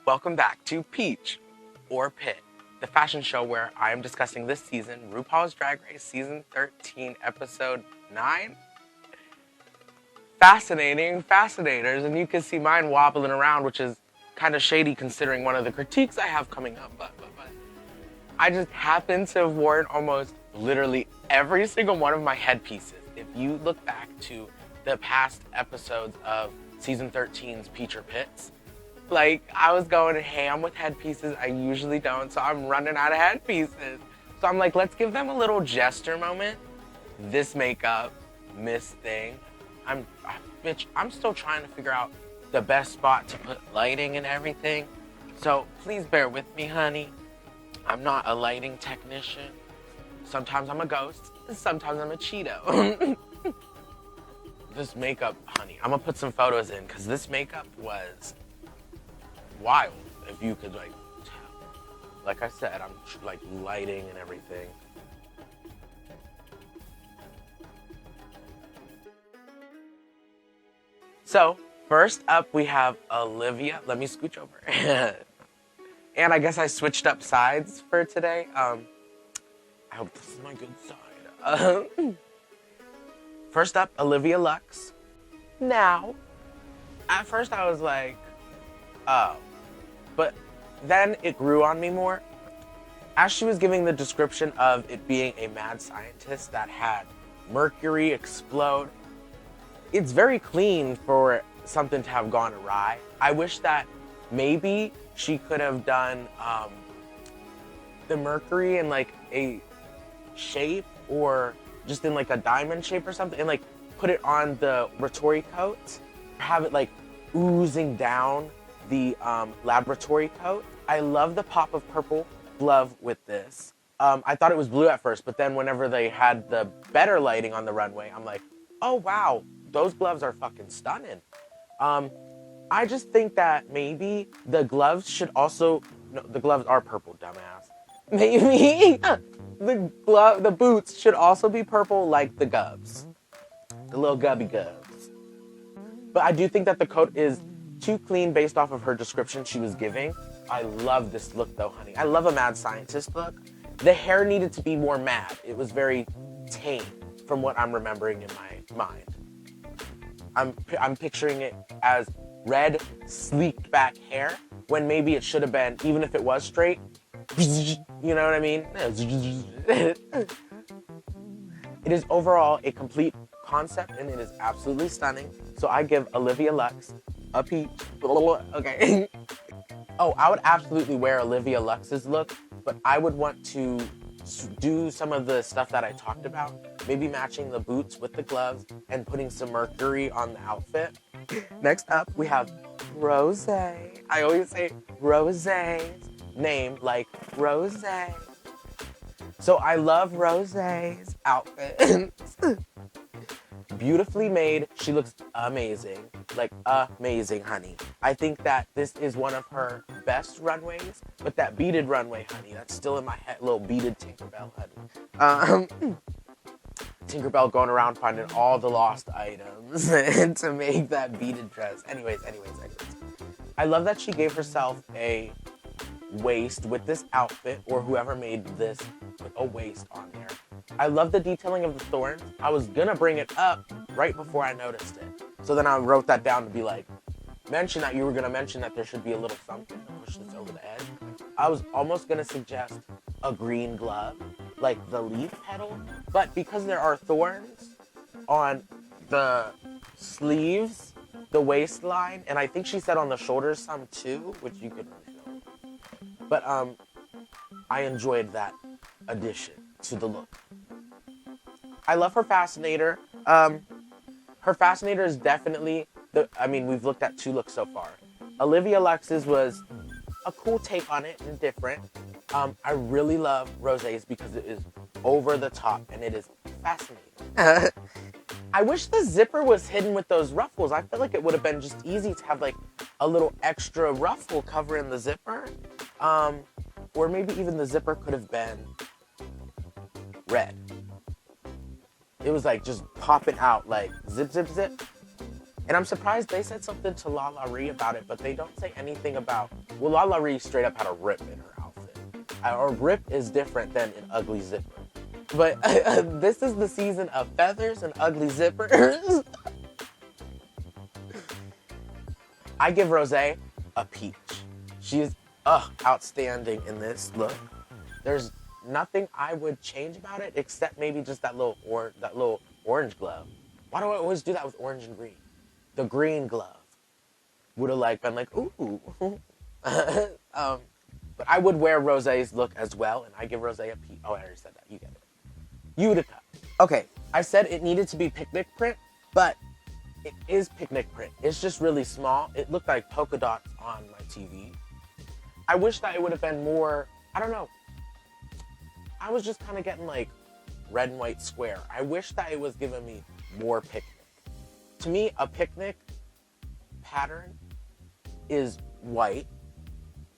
Welcome back to Peach or Pit, the fashion show where I am discussing this season, RuPaul's Drag Race Season 13, Episode 9. Fascinating fascinators, and you can see mine wobbling around, which is kind of shady considering one of the critiques I have coming up, but I just happen to have worn almost literally every single one of my headpieces. If you look back to the past episodes of Season 13's Peach or Pits, like, I was going ham with headpieces. I usually don't, so I'm running out of headpieces. So I'm like, let's give them a little jester moment. This makeup, Miss thing. I'm still trying to figure out the best spot to put lighting and everything. So please bear with me, honey. I'm not a lighting technician. Sometimes I'm a ghost, sometimes I'm a Cheeto. This makeup, honey, I'm gonna put some photos in because this makeup was wild, if you could like tell. Like I said, I'm like lighting and everything. So first up we have Olivia. Let me scooch over. And I guess I switched up sides for today. I hope this is my good side. First up, Olivia Lux. Now, at first I was like, oh. But then it grew on me more. As she was giving the description of it being a mad scientist that had Mercury explode, it's very clean for something to have gone awry. I wish that maybe she could have done the Mercury in like a shape or just in like a diamond shape or something and like put it on the Laboratory coat, have it like oozing down the laboratory coat. I love the pop of purple glove with this. I thought it was blue at first, but then whenever they had the better lighting on the runway, I'm like, oh wow, those gloves are fucking stunning. I just think that maybe the gloves should also, no, the gloves are purple, dumbass. Maybe the boots should also be purple like the gubs. The little gubby gubs. But I do think that the coat is too clean based off of her description she was giving. I love this look though, honey. I love a mad scientist look. The hair needed to be more mad. It was very tame from what I'm remembering in my mind. I'm picturing it as red, sleeked back hair when maybe it should have been, even if it was straight, you know what I mean? It is overall a complete concept and it is absolutely stunning. So I give Olivia Lux a peach. Okay. Oh, I would absolutely wear Olivia Lux's look, but I would want to do some of the stuff that I talked about. Maybe matching the boots with the gloves and putting some Mercury on the outfit. Next up, we have Rose. I always say Rose's name like Rose. So I love Rose's outfit. Beautifully made. She looks amazing. Like, amazing, honey. I think that this is one of her best runways, but that beaded runway, honey, that's still in my head. Little beaded Tinkerbell, honey. Tinkerbell going around finding all the lost items to make that beaded dress. Anyways. I love that she gave herself a waist with this outfit, or whoever made this with a waist on there. I love the detailing of the thorns. I was gonna bring it up right before I noticed it. So then I wrote that down to be like, mention that you were gonna mention that there should be a little something to push this over the edge. I was almost gonna suggest a green glove, like the leaf petal, but because there are thorns on the sleeves, the waistline, and I think she said on the shoulders some too, which you could show. But I enjoyed that addition to the look. I love her fascinator. Her fascinator is definitely we've looked at two looks so far. Olivia Lux's was a cool take on it and different. I really love Rose's because it is over the top and it is fascinating. I wish the zipper was hidden with those ruffles. I feel like it would have been just easy to have like a little extra ruffle covering the zipper. Or maybe even the zipper could have been red. It was like just popping out like zip, zip, zip. And I'm surprised they said something to Lala Ree about it, but they don't say anything about, well, Lala Ree straight up had a rip in her outfit. A rip is different than an ugly zipper. But this is the season of feathers and ugly zippers. I give Rosé a peach. She is outstanding in this look. There's nothing I would change about it except maybe just that little orange glove. Why do I always do that with orange and green? The green glove would have like been like, ooh. But I would wear Rosé's look as well, and I give Rosé a peach. Oh, I already said that. You get it. Utica. Okay, I said it needed to be picnic print, but it is picnic print. It's just really small. It looked like polka dots on my TV. I wish that it would have been more, I don't know. I was just kind of getting like red and white square. I wish that it was giving me more picnic. To me, a picnic pattern is white,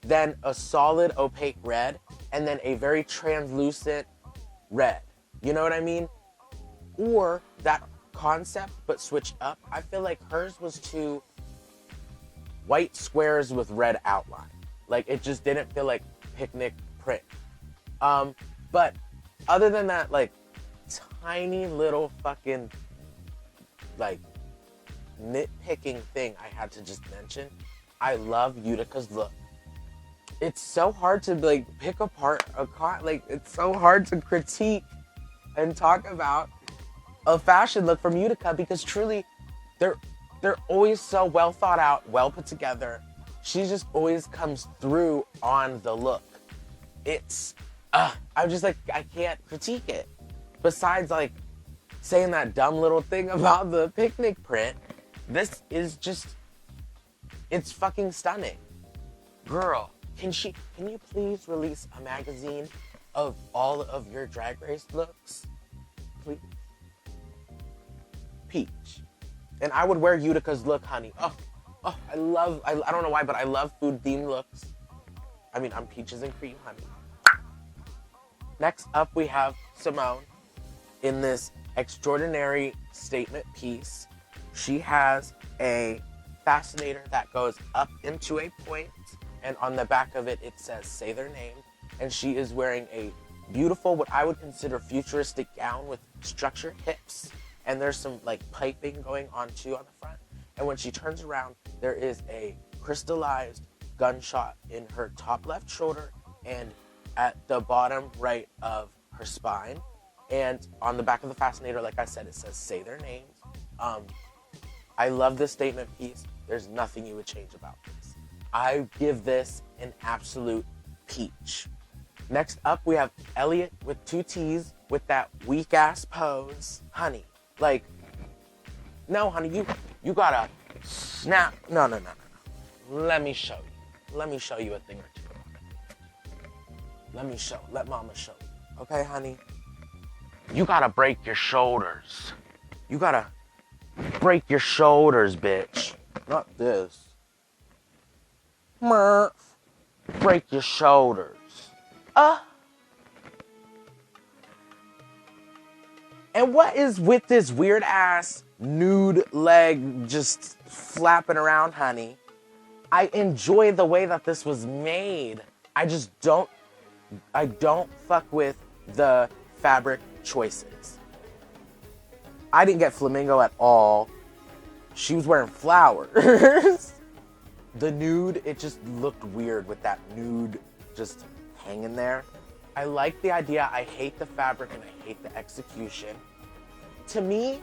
then a solid opaque red, and then a very translucent red. You know what I mean? Or that concept, but switched up. I feel like hers was too white squares with red outline. Like, it just didn't feel like picnic print. But other than that, like, tiny little fucking, like, nitpicking thing I had to just mention, I love Utica's look. It's so hard to, like, pick apart it's so hard to critique and talk about a fashion look from Utica because truly, they're always so well thought out, well put together. She just always comes through on the look. It's, I'm just like, I can't critique it. Besides, like, saying that dumb little thing about the picnic print, this is just, it's fucking stunning. Girl, can you please release a magazine of all of your Drag Race looks? Please. Peach. And I would wear Utica's look, honey. I don't know why, but I love food-themed looks. I mean, I'm peaches and cream, honey. Next up, we have Simone in this extraordinary statement piece. She has a fascinator that goes up into a point, and on the back of it, it says, say their name. And she is wearing a beautiful, what I would consider futuristic gown with structured hips. And there's some like piping going on too on the front. And when she turns around, there is a crystallized gunshot in her top left shoulder and at the bottom right of her spine. And on the back of the fascinator, like I said, it says, say their names. I love this statement piece. There's nothing you would change about this. I give this an absolute peach. Next up, we have Elliot with 2 T's with that weak ass pose. Honey, like, no, honey, you gotta snap. No. Let me show you. Let me show you a thing or two. Let mama show you. Okay, honey? You gotta break your shoulders. You gotta break your shoulders, bitch. Not this. Murph. Break your shoulders. And what is with this weird ass nude leg just flapping around, honey? I enjoy the way that this was made. I don't fuck with the fabric choices. I didn't get flamingo at all. She was wearing flowers. The nude, it just looked weird with that nude just hanging there. I like the idea. I hate the fabric and I hate the execution. To me,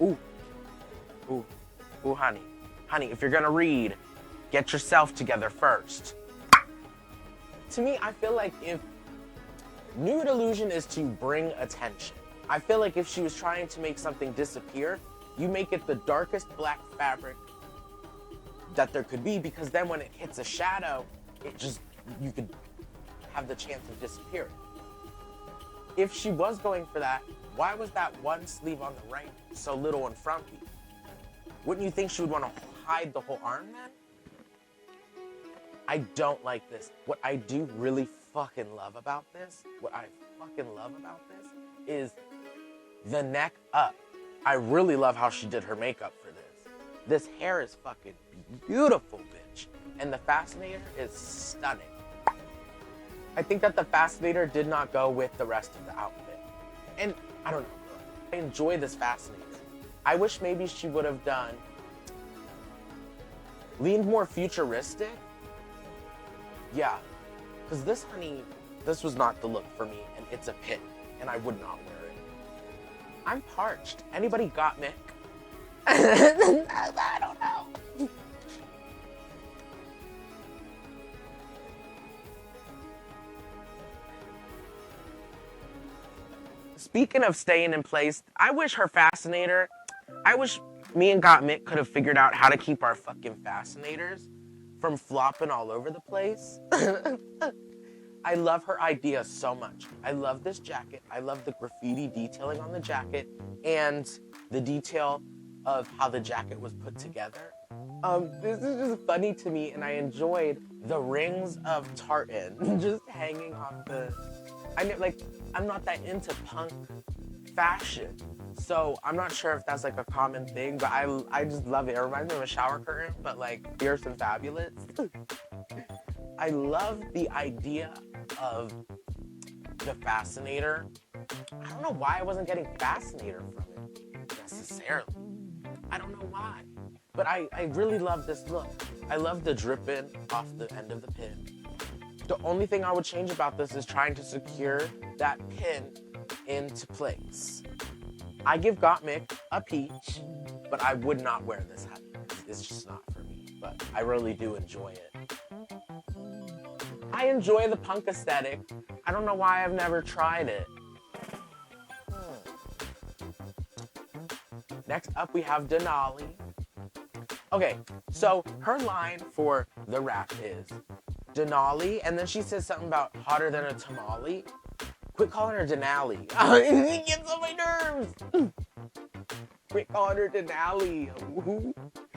ooh, honey, if you're gonna read, get yourself together first. To me, I feel like if nude illusion is to bring attention, I feel like if she was trying to make something disappear, you make it the darkest black fabric that there could be, because then when it hits a shadow, you could have the chance of disappearing. If she was going for that, why was that one sleeve on the right so little and frumpy? Wouldn't you think she would want to hide the whole arm then? I don't like this. What I do really fucking love about this, is the neck up. I really love how she did her makeup for this. This hair is fucking beautiful, bitch. And the fascinator is stunning. I think that the fascinator did not go with the rest of the outfit. And I don't know. I enjoy this fascinator. I wish maybe she would have leaned more futuristic. Yeah. Because this, honey, this was not the look for me. And it's a pin. And I would not wear it. I'm parched. Anybody got Mick? I don't know. Speaking of staying in place, I wish me and Gottmik could have figured out how to keep our fucking fascinators from flopping all over the place. I love her idea so much. I love this jacket. I love the graffiti detailing on the jacket and the detail of how the jacket was put together. This is just funny to me, and I enjoyed the rings of tartan just hanging off the... I'm not that into punk fashion, so I'm not sure if that's like a common thing, but I just love it. It reminds me of a shower curtain, but like fierce and fabulous. I love the idea of the fascinator. I don't know why I wasn't getting fascinator from it necessarily. I don't know why, but I really love this look. I love the dripping off the end of the pin. The only thing I would change about this is trying to secure that pin into place. I give Gottmik a peach, but I would not wear this hat. It's just not for me, but I really do enjoy it. I enjoy the punk aesthetic. I don't know why I've never tried it. Next up, we have Denali. Okay, so her line for the rap is Denali, and then she says something about hotter than a tamale. Quit calling her Denali. It gets on my nerves. Quit calling her Denali.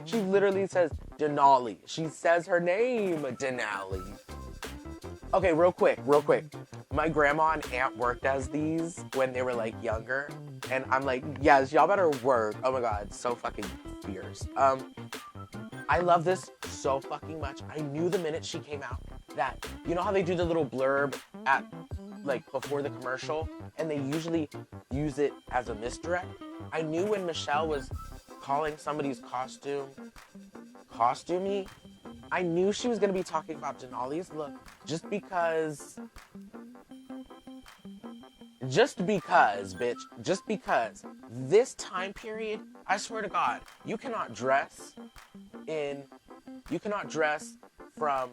She literally says Denali. She says her name, Denali. Okay, real quick. My grandma and aunt worked as these when they were like younger, and I'm like, yes, y'all better work. Oh my god, it's so fucking fierce. I love this so fucking much. I knew the minute she came out that, you know how they do the little blurb at, like, before the commercial, and they usually use it as a misdirect? I knew when Michelle was calling somebody's costume costumey, I knew she was gonna be talking about Denali's look, just because, bitch, just because this time period, I swear to God, you cannot dress from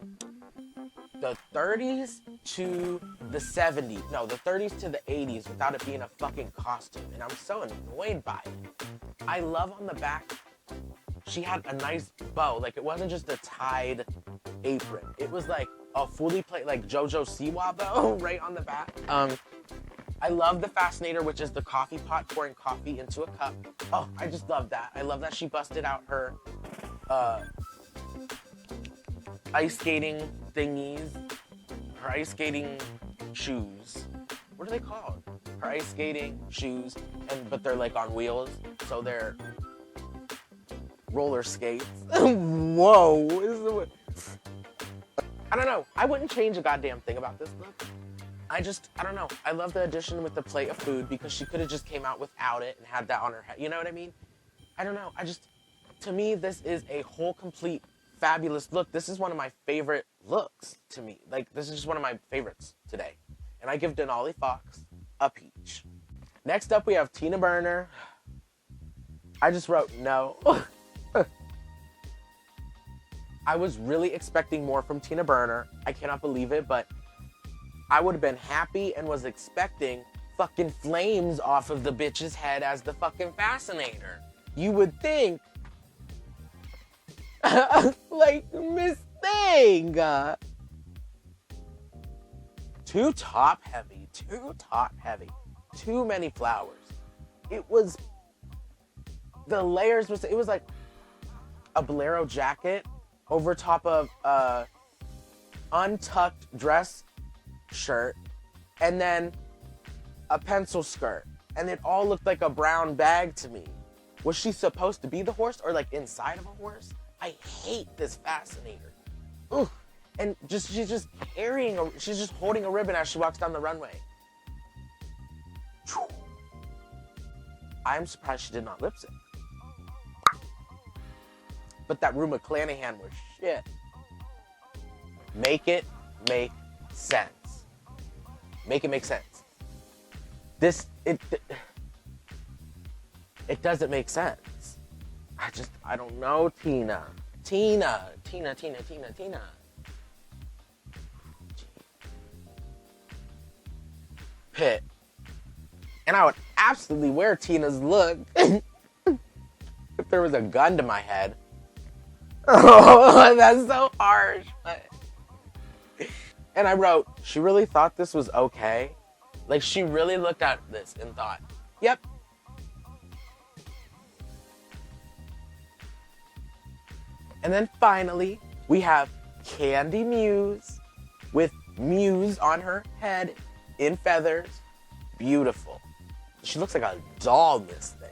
the 30s to the 70s, no, the 30s to the 80s without it being a fucking costume, and I'm so annoyed by it. I love on the back, she had a nice bow, like it wasn't just a tied apron, it was like a fully played, like JoJo Siwa bow right on the back. I love the fascinator, which is the coffee pot pouring coffee into a cup. Oh, I just love that. I love that she busted out her ice skating thingies, her ice skating shoes. What are they called? Her ice skating shoes, but they're like on wheels, so they're roller skates. Whoa. I don't know. I wouldn't change a goddamn thing about this look. I don't know. I love the addition with the plate of food because she could have just came out without it and had that on her head. You know what I mean? I don't know. To me, this is a whole complete fabulous look. This is one of my favorite looks to me. Like, this is just one of my favorites today. And I give Denali Fox a peach. Next up, we have Tina Berner. I just wrote no. I was really expecting more from Tina Berner. I cannot believe it, but I would have been happy and was expecting fucking flames off of the bitch's head as the fucking fascinator. You would think, like, Miss Thing. Too top heavy. Too many flowers. It was, the layers was, it was like a bolero jacket over top of a untucked dress shirt, and then a pencil skirt, and it all looked like a brown bag to me. Was she supposed to be the horse or like inside of a horse? I hate this fascinator. Ugh. And she's just she's just holding a ribbon as she walks down the runway. I'm surprised she did not lip sync. But that Rue McClanahan was shit. Make it make sense. Make it make sense. It doesn't make sense. I don't know, Tina. Tina. Pit. And I would absolutely wear Tina's look if there was a gun to my head. Oh, that's so harsh. And I wrote, she really thought this was okay? Like, she really looked at this and thought, yep. And then finally, we have Candy Muse with Muse on her head in feathers. Beautiful. She looks like a doll in this thing.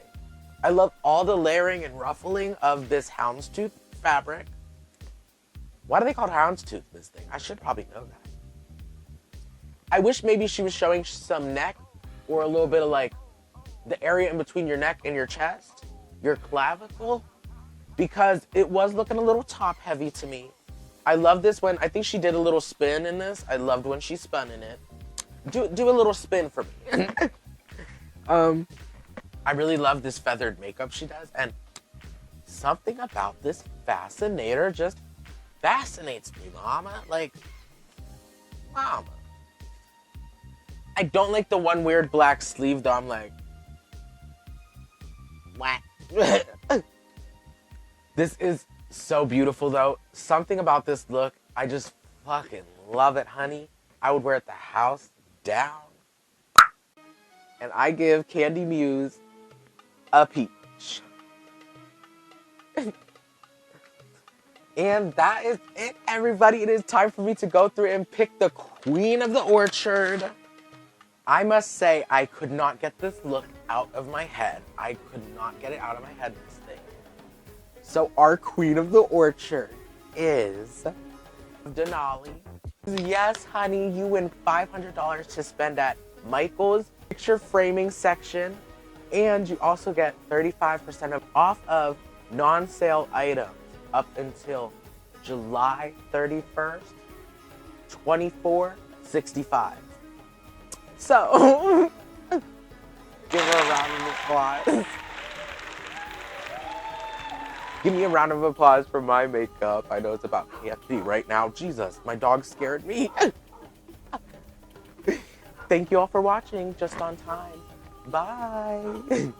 I love all the layering and ruffling of this houndstooth fabric. Why do they call it houndstooth, this thing? I should probably know that. I wish maybe she was showing some neck or a little bit of like the area in between your neck and your chest, your clavicle, because it was looking a little top heavy to me. I love this when, I think she did a little spin in this. I loved when she spun in it. Do a little spin for me. I really love this feathered makeup she does, and something about this fascinator just fascinates me, mama. Like, mama. I don't like the one weird black sleeve though. I'm like, what? This is so beautiful though. Something about this look, I just fucking love it, honey. I would wear it the house down. And I give Candy Muse a peach. And that is it, everybody. It is time for me to go through and pick the queen of the orchard. I must say, I could not get this look out of my head. I could not get it out of my head, this thing. So our queen of the orchard is Denali. Yes, honey, you win $500 to spend at Michael's picture framing section. And you also get 35% off of non-sale items up until July 31st, 2465. So, give her a round of applause. Give me a round of applause for my makeup. I know it's about KFC right now. Jesus, my dog scared me. Thank you all for watching just on time. Bye.